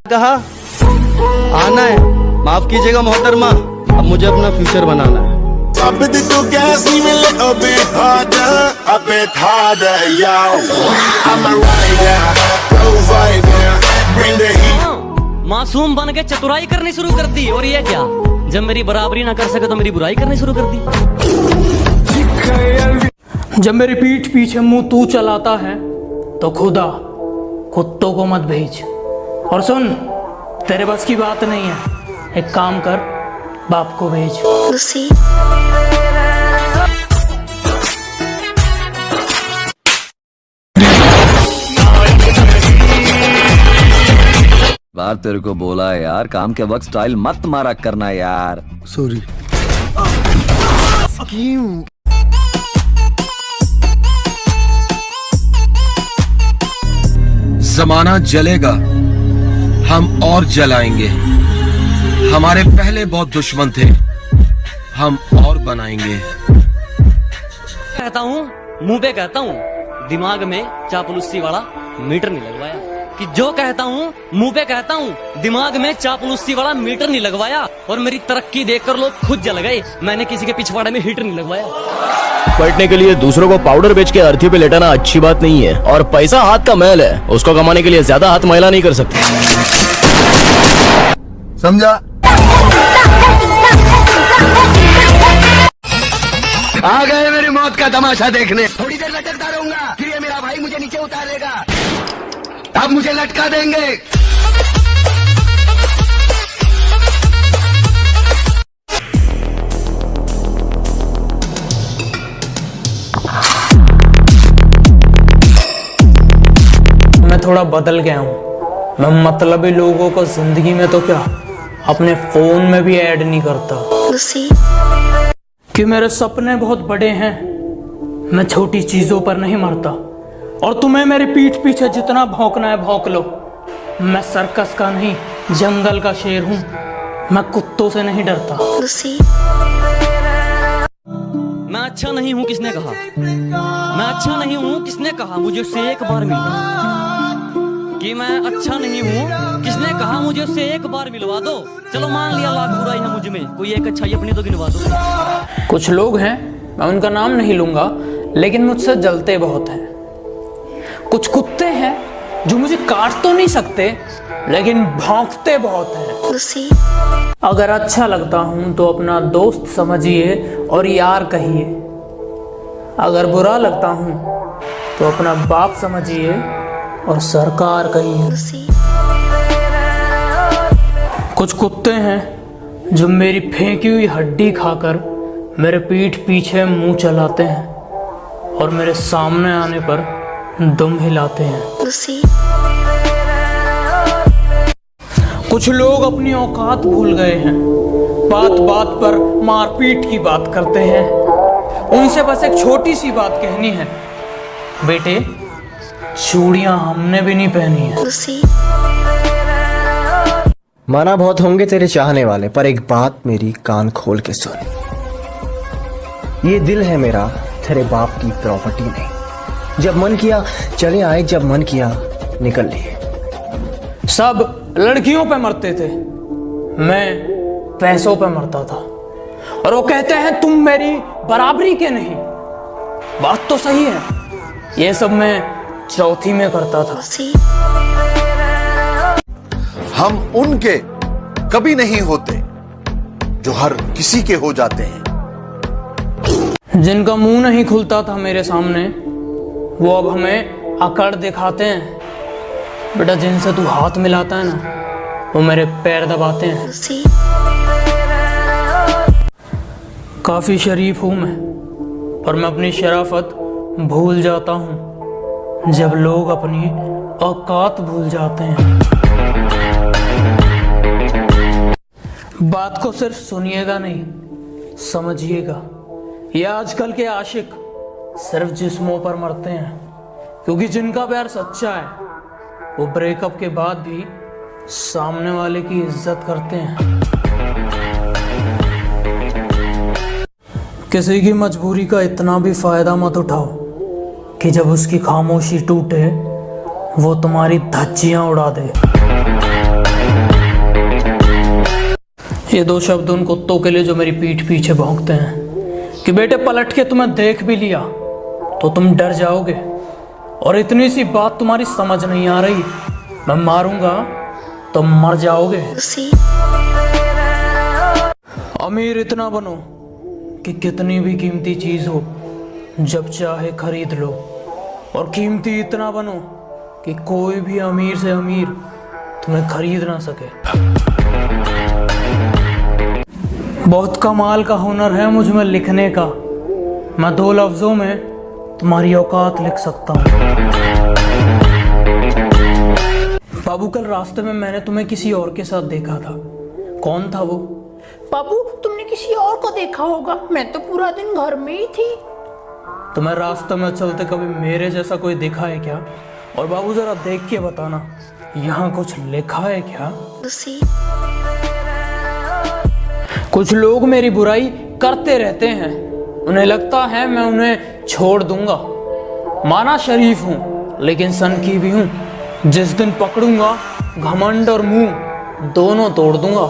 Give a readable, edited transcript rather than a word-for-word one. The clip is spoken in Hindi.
कहा आना है, माफ कीजिएगा मोहतरमा, अब मुझे अपना फ्यूचर बनाना है। मासूम बन के चतुराई करनी शुरू कर दी, और ये क्या, जब मेरी बराबरी ना कर सके तो मेरी बुराई करनी शुरू कर दी। जब मेरी पीठ पीछे मुंह तू चलाता है तो खुदा कुत्तों को मत भेज। और सुन, तेरे बस की बात नहीं है, एक काम कर, बाप को भेज। बार तेरे को बोला है यार, काम के वक्त स्टाइल मत मारा करना यार। सॉरी। जमाना जलेगा, हम और जलाएंगे। हमारे पहले बहुत दुश्मन थे, हम और बनाएंगे। कहता हूँ, मुंह पे कहता हूँ, दिमाग में चापलूसी वाला मीटर नहीं लगवाया। कि जो कहता हूँ मुंह पे कहता हूँ, दिमाग में चापलूसी वाला मीटर नहीं लगवाया। और मेरी तरक्की देखकर लोग खुद जल गए, मैंने किसी के पिछवाड़े में हीटर नहीं लगवाया। पलटने के लिए दूसरों को पाउडर बेच के अर्थी पे लेटाना अच्छी बात नहीं है, और पैसा हाथ का मैल है, उसको कमाने के लिए ज्यादा हाथ मैला नहीं कर सकते। समझा? आ गए मेरी मौत का तमाशा देखने। थोड़ी देर लटकता रहूंगा, फिर ये मेरा भाई मुझे नीचे उतारेगा, अब मुझे लटका देंगे। मैं थोड़ा बदल गया हूँ। मैं मतलबी लोगों को जिंदगी में तो क्या, अपने फोन में भी ऐड नहीं करता। कि मेरे सपने बहुत बड़े हैं, मैं छोटी चीजों पर नहीं मरता। और तुम्हें मेरी पीठ पीछे जितना भौंकना है भौंक लो, मैं सर्कस का नहीं, जंगल का शेर हूँ, मैं कुत्तों से नहीं डरता। मैं अच्छा नहीं हूँ किसने कहा, मैं अच्छा नहीं हूँ किसने कहा, मुझे उससे एक बार मिलवा। कि मैं अच्छा नहीं हूँ किसने कहा, मुझे उससे एक बार मिलवा दो। चलो मान लिया लाख बुराई है मुझ में, कोई एक अच्छाई अपनी तो गिनवा दो। कुछ लोग हैं, मैं उनका नाम नहीं लूंगा, लेकिन मुझसे जलते बहुत हैं। कुछ कुत्ते हैं जो मुझे काट तो नहीं सकते, लेकिन भौंकते बहुत हैं। अगर अच्छा लगता हूं तो अपना दोस्त समझिए और यार कहिए, अगर बुरा लगता हूं तो अपना बाप समझिए और सरकार कहिए। कुछ कुत्ते हैं जो मेरी फेंकी हुई हड्डी खाकर मेरे पीठ पीछे मुंह चलाते हैं और मेरे सामने आने पर दुम हिलाते हैं। कुछ लोग अपनी औकात भूल गए हैं, बात बात पर मारपीट की बात करते हैं। उनसे बस एक छोटी सी बात कहनी है, बेटे चूड़ियां हमने भी नहीं पहनी है। माना बहुत होंगे तेरे चाहने वाले, पर एक बात मेरी कान खोल के सुन, ये दिल है मेरा, तेरे बाप की प्रॉपर्टी नहीं। जब मन किया चले आए, जब मन किया निकल लिए। सब लड़कियों पे मरते थे, मैं पैसों पे मरता था। और वो कहते हैं तुम मेरी बराबरी के नहीं। बात तो सही है, ये सब मैं चौथी में करता था। हम उनके कभी नहीं होते जो हर किसी के हो जाते हैं। जिनका मुंह नहीं खुलता था मेरे सामने, वो अब हमें अकड़ दिखाते हैं। बेटा जिनसे तू हाथ मिलाता है ना, वो मेरे पैर दबाते हैं। काफी शरीफ हूं मैं, और मैं अपनी शराफत भूल जाता हूं जब लोग अपनी औकात भूल जाते हैं। बात को सिर्फ सुनिएगा नहीं, समझिएगा। ये आजकल के आशिक सिर्फ जिस्मों पर मरते हैं, क्योंकि जिनका प्यार सच्चा है वो ब्रेकअप के बाद भी सामने वाले की इज्जत करते हैं। किसी की मजबूरी का इतना भी फायदा मत उठाओ कि जब उसकी खामोशी टूटे वो तुम्हारी धज्जियां उड़ा दे। ये दो शब्द उन कुत्तों के लिए जो मेरी पीठ पीछे भौंकते हैं कि बेटे पलट के तुम्हें देख भी लिया तो तुम डर जाओगे, और इतनी सी बात तुम्हारी समझ नहीं आ रही, मैं मारूंगा तो मर जाओगे। अमीर इतना बनो कि कितनी भी कीमती चीज हो जब चाहे खरीद लो, और कीमती इतना बनो कि कोई भी अमीर से अमीर तुम्हें खरीद ना सके। बहुत कमाल का हुनर है मुझ में लिखने का, मैं 2 लफ्जों में तुम्हारी औकात लिख सकता हूँ। बाबू कल रास्ते में मैंने तुम्हें किसी और के साथ देखा था, कौन था वो? बाबू तुमने किसी और को देखा होगा, मैं तो पूरा दिन घर में ही थी। तुम्हें रास्ते में चलते कभी मेरे जैसा कोई देखा है क्या? और बाबू जरा देख के बताना, यहाँ कुछ लिखा है क्या? कुछ लोग मेरी बुराई करते रहते हैं, उन्हें लगता है मैं उन्हें छोड़ दूंगा। माना शरीफ हूं लेकिन सनकी भी हूं, जिस दिन पकड़ूंगा घमंड और मुंह दोनों तोड़ दूंगा।